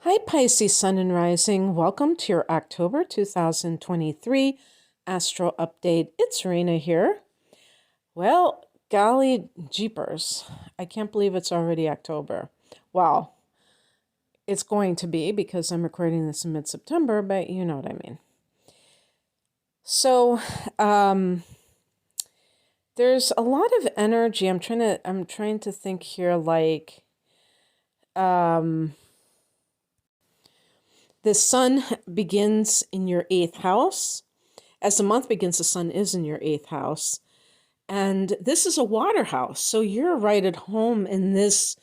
Hi, Pisces Sun and Rising. Welcome to your October 2023 Astro Update. It's Rena here. Well, golly jeepers. I can't believe it's already October. Well, it's going to be because I'm recording this in mid-September, but you know what I mean. So, there's a lot of energy. I'm trying to think here like the sun begins in your 8th house. As the month begins, the sun is in your 8th house. And this is a water house. So you're right at home in this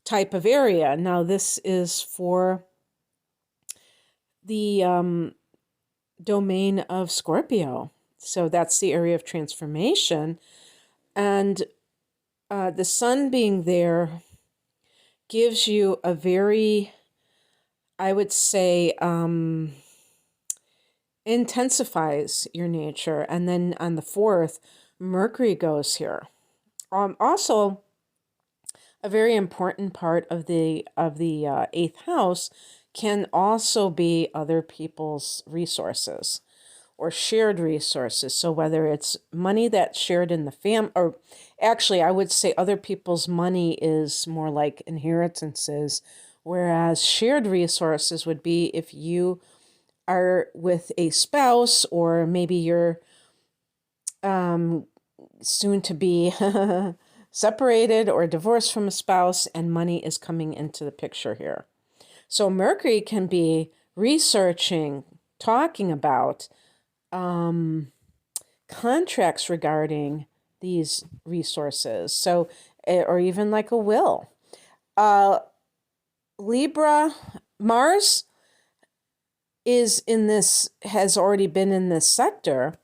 type of area. Now, this is for the domain of Scorpio. So that's the area of transformation. And the sun being there gives you a very, I would say, intensifies your nature. And then on the 4th, Mercury goes here. Also, a very important part of the 8th house can also be other people's resources or shared resources. So whether it's money that's shared in the or actually I would say other people's money is more like inheritances, whereas shared resources would be if you are with a spouse, or maybe you're soon to be separated or divorced from a spouse, and money is coming into the picture here. So Mercury can be researching, talking about contracts regarding these resources. So, or even like a will. Libra, Mars has already been in this sector.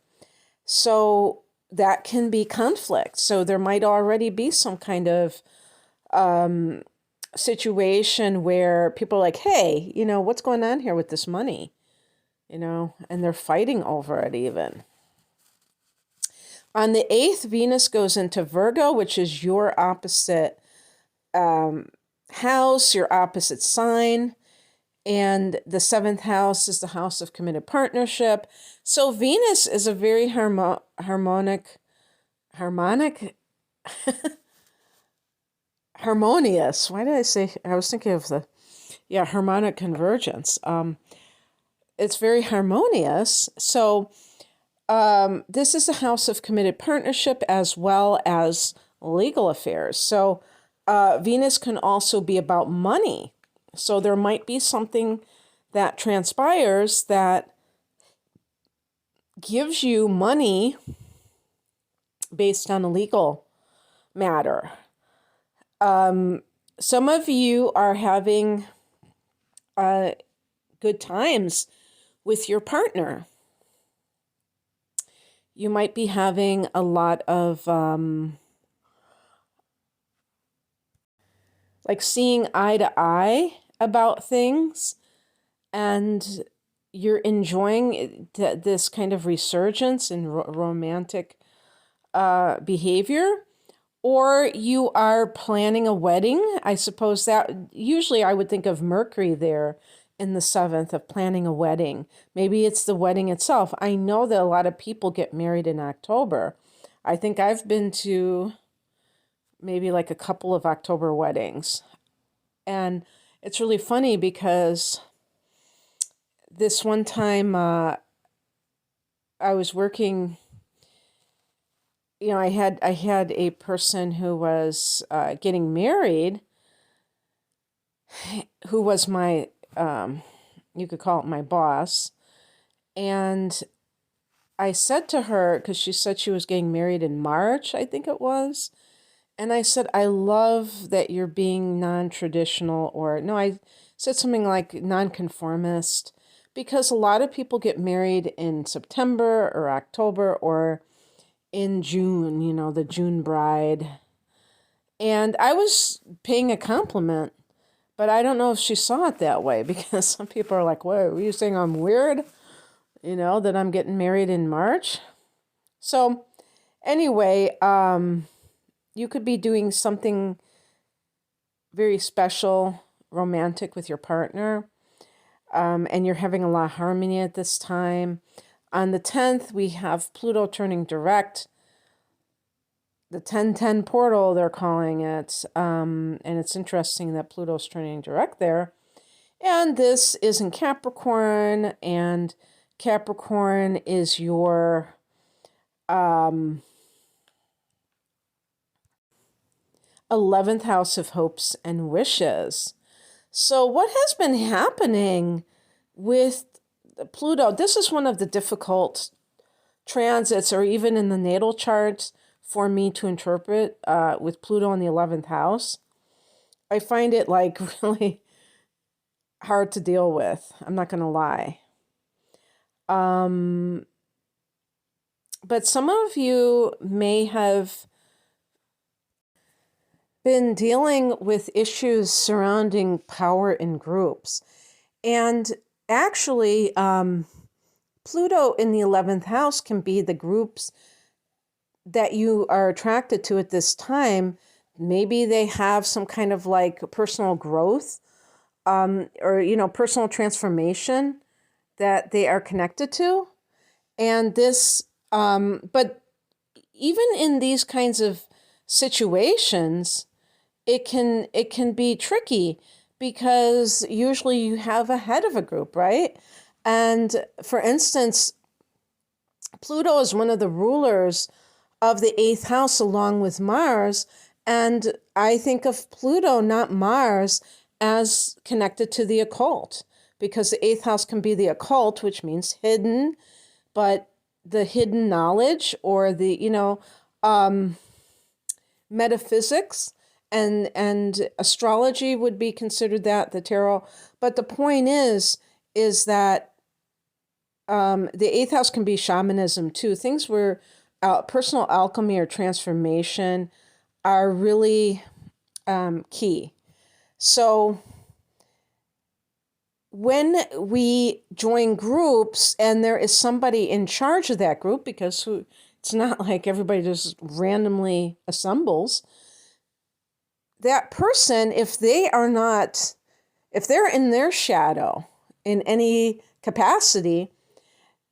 So that can be conflict. So there might already be some kind of situation where people are like, hey, what's going on here with this money? And they're fighting over it even. On the 8th, Venus goes into Virgo, which is your opposite house, your opposite sign. And the 7th house is the house of committed partnership. So Venus is a very harmonious, why did I say, I was thinking of harmonic convergence. It's very harmonious. So this is a house of committed partnership as well as legal affairs. So Venus can also be about money. So there might be something that transpires that gives you money based on a legal matter. Some of you are having good times with your partner. You might be having a lot of like seeing eye to eye about things, and you're enjoying this kind of resurgence in romantic behavior, or you are planning a wedding. I suppose that usually I would think of Mercury there in the 7th of planning a wedding. Maybe it's the wedding itself. I know that a lot of people get married in October. I think I've been to maybe like a couple of October weddings. And it's really funny because this one time I was working, I had a person who was getting married, who was my, you could call it my boss. And I said to her, because she said she was getting married in March, I think it was. And I said, I love that you're being non-traditional, or no, I said something like non-conformist, because a lot of people get married in September or October or in June, the June bride. And I was paying a compliment, but I don't know if she saw it that way, because some people are like, "What, were you saying I'm weird? That I'm getting married in March?" So anyway, you could be doing something very special, romantic with your partner. and you're having a lot of harmony at this time. On the 10th, we have Pluto turning direct, the 1010 portal, they're calling it. And it's interesting that Pluto's turning direct there. And this is in Capricorn, and Capricorn is your 11th house of hopes and wishes. So, what has been happening with Pluto? This is one of the difficult transits, or even in the natal charts, for me to interpret with Pluto in the 11th house. I find it like really hard to deal with. I'm not going to lie. But some of you may have been dealing with issues surrounding power in groups. And actually, Pluto in the 11th house can be the groups that you are attracted to at this time. Maybe they have some kind of like personal growth, or, personal transformation that they are connected to. And this, but even in these kinds of situations, it can be tricky because usually you have a head of a group, right? And for instance, Pluto is one of the rulers of the 8th house along with Mars. And I think of Pluto, not Mars, as connected to the occult, because the 8th house can be the occult, which means hidden, but the hidden knowledge, or the, metaphysics, and astrology would be considered that, the tarot. But the point is that the 8th house can be shamanism too. Things where personal alchemy or transformation are really key. So when we join groups and there is somebody in charge of that group, because it's not like everybody just randomly assembles, that person, if they're in their shadow in any capacity,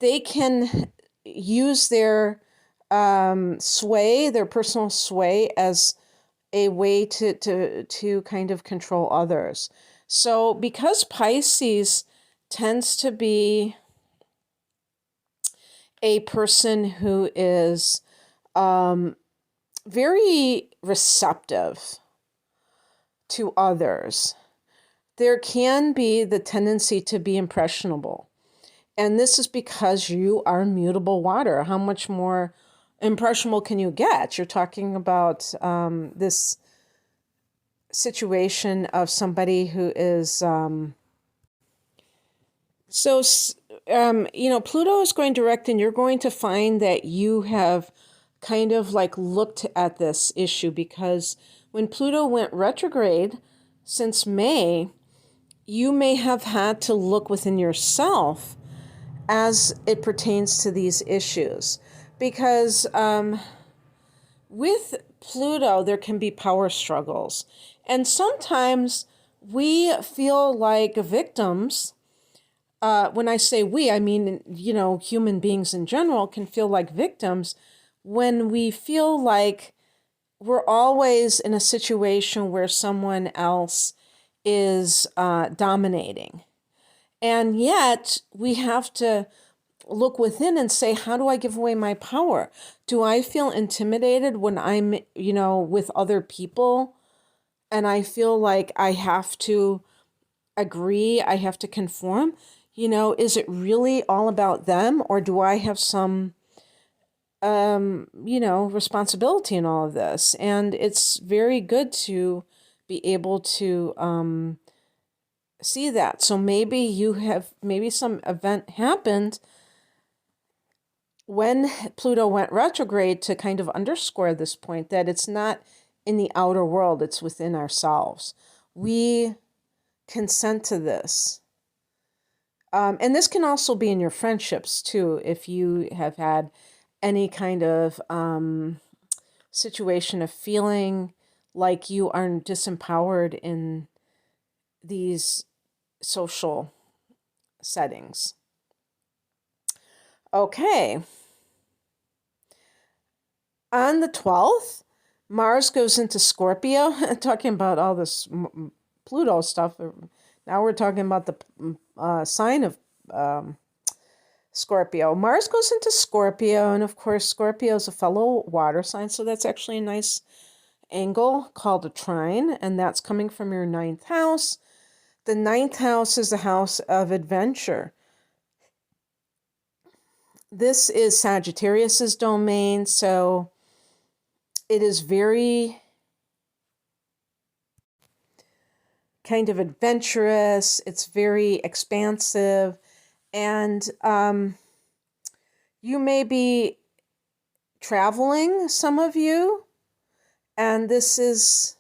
they can use their their personal sway, as a way to kind of control others. So because Pisces tends to be a person who is very receptive to others, there can be the tendency to be impressionable. And this is because you are mutable water. How much more impressionable can you get? You're talking about this situation of somebody who is... Pluto is going direct, and you're going to find that you have kind of like looked at this issue, because when Pluto went retrograde since May, you may have had to look within yourself as it pertains to these issues. Because with Pluto, there can be power struggles. And sometimes we feel like victims. When I say we, I mean, human beings in general can feel like victims when we feel like we're always in a situation where someone else is dominating. And yet we have to look within and say, how do I give away my power? Do I feel intimidated when I'm, with other people, and I feel like I have to agree, I have to conform? Is it really all about them, or do I have some, responsibility in all of this? And it's very good to be able to see that. So maybe some event happened when Pluto went retrograde to kind of underscore this point, that it's not in the outer world, it's within ourselves. We consent to this. And this can also be in your friendships too, if you have had any kind of situation of feeling like you are disempowered in these social settings. Okay. On the 12th, Mars goes into Scorpio. Talking about all this Pluto stuff. Now we're talking about the sign of Scorpio. Mars goes into Scorpio, and of course, Scorpio is a fellow water sign, so that's actually a nice angle called a trine, and that's coming from your 9th house. The 9th house is the house of adventure. This is Sagittarius's domain, so it is very kind of adventurous. It's very expansive, and you may be traveling, some of you, and this is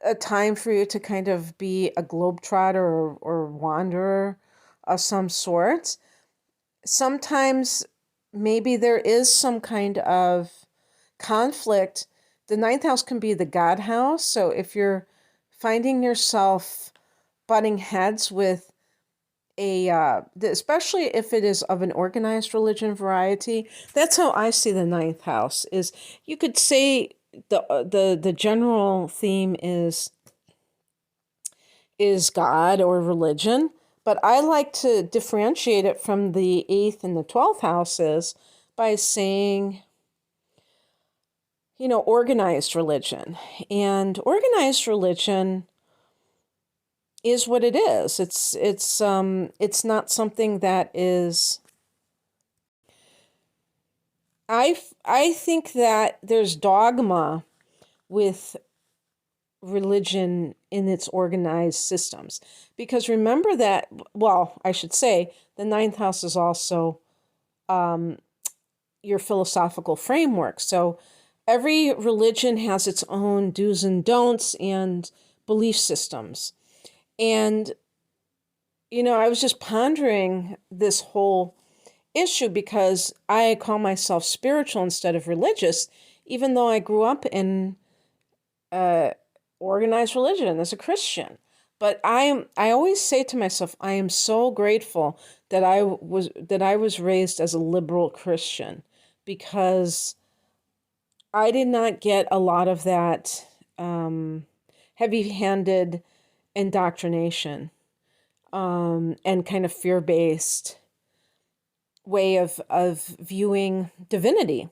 a time for you to kind of be a globetrotter or wanderer of some sort. Sometimes maybe there is some kind of conflict. The 9th house can be the God house. So if you're finding yourself butting heads with especially if it is of an organized religion variety, that's how I see the 9th house. Is you could say the general theme is God or religion, but I like to differentiate it from the 8th and the 12th houses by saying, organized religion. And organized religion is what it is. It's not something that is. I think that there's dogma with religion in its organized systems, because remember that, well, I should say the 9th house is also your philosophical framework. So every religion has its own do's and don'ts and belief systems. And I was just pondering this whole issue because I call myself spiritual instead of religious, even though I grew up in organized religion as a Christian. But I always say to myself, I am so grateful that I was raised as a liberal Christian, because I did not get a lot of that heavy-handed indoctrination and kind of fear-based way of viewing divinity.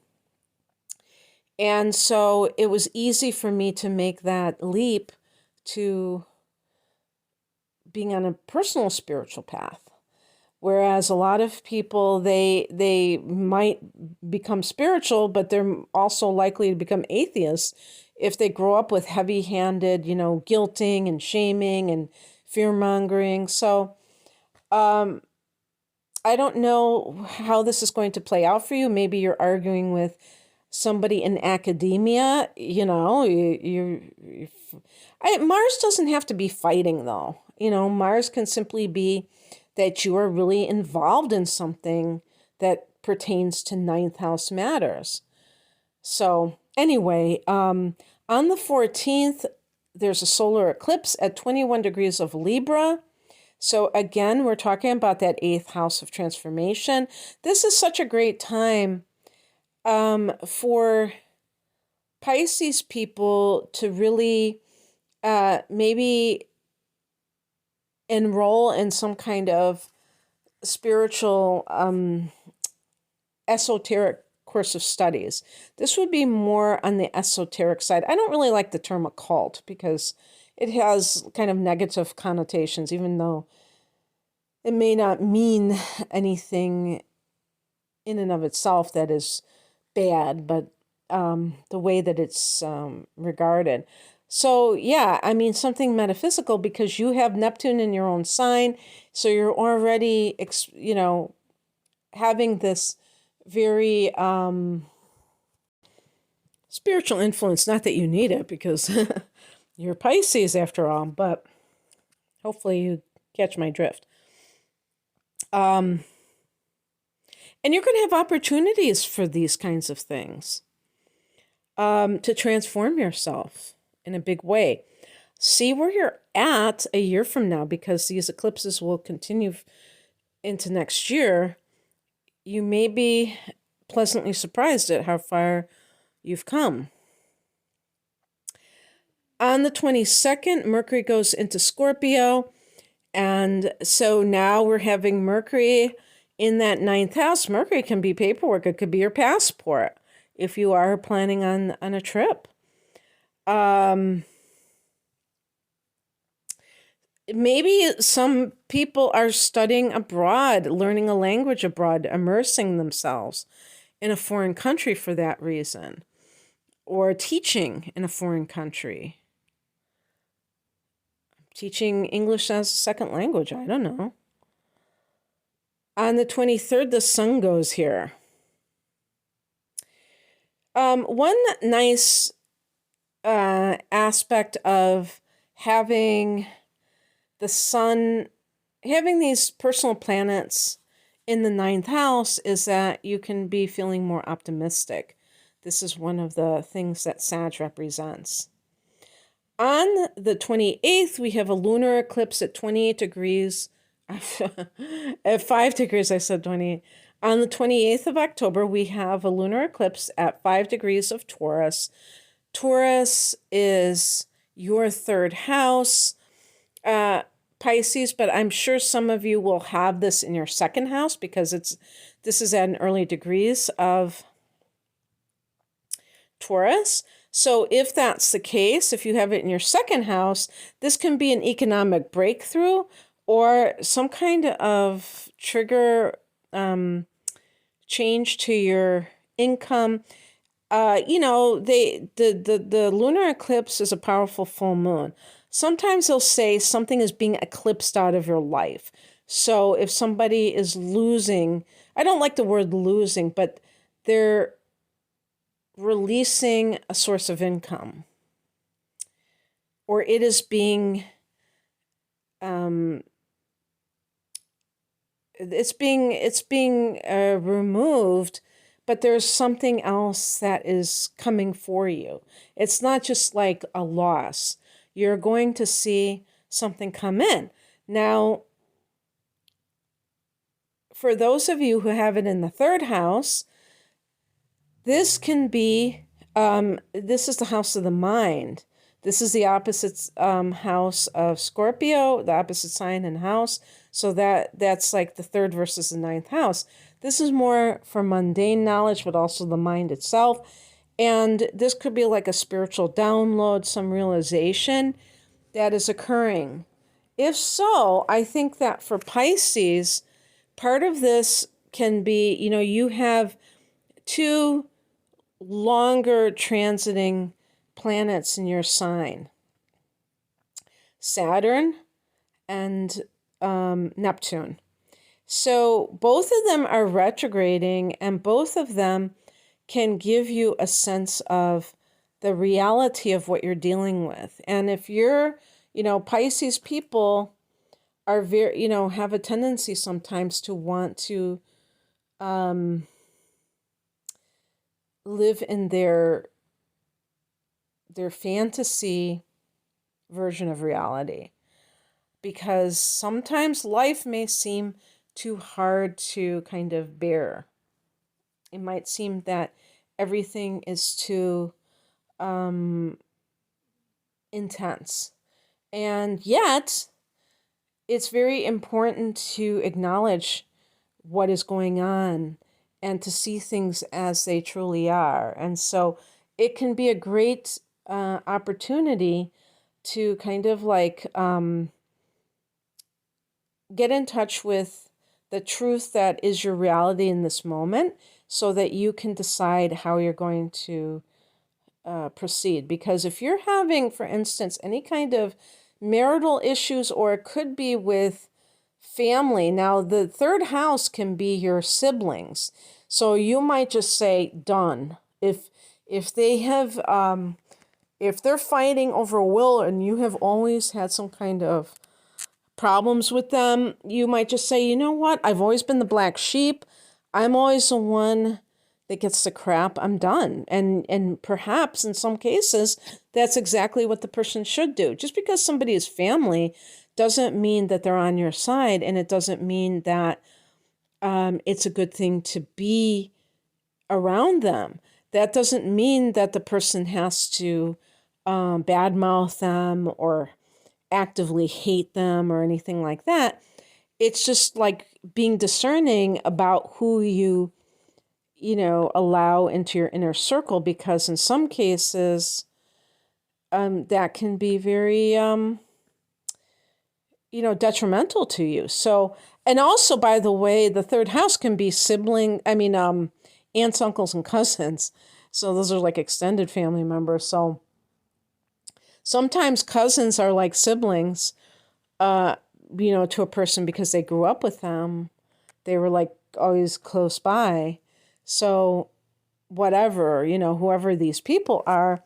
And so it was easy for me to make that leap to being on a personal spiritual path. Whereas a lot of people, they might become spiritual, but they're also likely to become atheists if they grow up with heavy-handed, guilting and shaming and fear-mongering. So I don't know how this is going to play out for you. Maybe you're arguing with somebody in academia, Mars doesn't have to be fighting, though. Mars can simply be that you are really involved in something that pertains to 9th house matters. So anyway, on the 14th, there's a solar eclipse at 21 degrees of Libra. So again, we're talking about that 8th house of transformation. This is such a great time for Pisces people to really maybe enroll in some kind of spiritual esoteric course of studies. This would be more on the esoteric side. I don't really like the term occult because it has kind of negative connotations, even though it may not mean anything in and of itself that is bad, but the way that it's regarded. So yeah, something metaphysical, because you have Neptune in your own sign, so you're already, having this very spiritual influence. Not that you need it, because you're Pisces after all, but hopefully you catch my drift. And you're going to have opportunities for these kinds of things to transform yourself in a big way. see where you're at a year from now, because these eclipses will continue into next year. You may be pleasantly surprised at how far you've come. On the 22nd, Mercury goes into Scorpio. And so now we're having Mercury in that 9th house. Mercury can be paperwork. It could be your passport if you are planning on a trip. Maybe some people are studying abroad, learning a language abroad, immersing themselves in a foreign country for that reason, or teaching in a foreign country. Teaching English as a second language, I don't know. On the 23rd, the sun goes here. One nice aspect of having the sun, having these personal planets in the 9th house, is that you can be feeling more optimistic. This is one of the things that Sag represents. On the 28th, we have a lunar eclipse at 28 degrees. At 5 degrees, I said 28. On the 28th of October, we have a lunar eclipse at 5 degrees of Taurus. Taurus is your 3rd house, Pisces, but I'm sure some of you will have this in your 2nd house, because this is at an early degrees of Taurus. So if that's the case, if you have it in your 2nd house, this can be an economic breakthrough or some kind of trigger change to your income. The lunar eclipse is a powerful full moon. Sometimes they'll say something is being eclipsed out of your life. So if somebody is losing, I don't like the word losing, but they're releasing a source of income, or it is being it's being removed, but there's something else that is coming for you. It's not just like a loss. You're going to see something come in. Now, for those of you who have it in the 3rd house, this can be, this is the house of the mind. This is the opposite house of Scorpio, the opposite sign and house. So that's like the 3rd versus the 9th house. This is more for mundane knowledge, but also the mind itself. And this could be like a spiritual download, some realization that is occurring. If so, I think that for Pisces, part of this can be, you have 2 longer transiting planets in your sign, Saturn and Neptune. So both of them are retrograding, and both of them can give you a sense of the reality of what you're dealing with. And if you're, Pisces people are very, have a tendency sometimes to want to live in their fantasy version of reality, because sometimes life may seem too hard to kind of bear. It might seem that everything is too intense, and yet it's very important to acknowledge what is going on and to see things as they truly are. And so it can be a great opportunity to kind of like get in touch with the truth that is your reality in this moment, so that you can decide how you're going to proceed. Because if you're having, for instance, any kind of marital issues, or it could be with family. Now, the 3rd house can be your siblings. So you might just say, done. If they have, if they're fighting over a will and you have always had some kind of problems with them, you might just say, you know what? I've always been the black sheep. I'm always the one that gets the crap, I'm done. And perhaps in some cases, that's exactly what the person should do. Just because somebody is family doesn't mean that they're on your side, and it doesn't mean that it's a good thing to be around them. That doesn't mean that the person has to badmouth them or actively hate them or anything like that. It's just like being discerning about who you allow into your inner circle, because in some cases, that can be very, detrimental to you. So, and also, by the way, the third house can be aunts, uncles, and cousins. So those are like extended family members. So sometimes cousins are like siblings, to a person because they grew up with them. They were like always close by. So whatever, whoever these people are,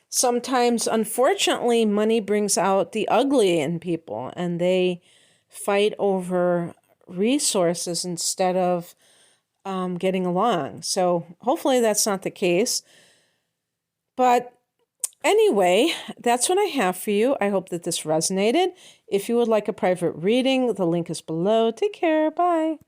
sometimes, unfortunately, money brings out the ugly in people, and they fight over resources instead of getting along. So hopefully that's not the case. But anyway, that's what I have for you. I hope that this resonated. If you would like a private reading, the link is below. Take care. Bye.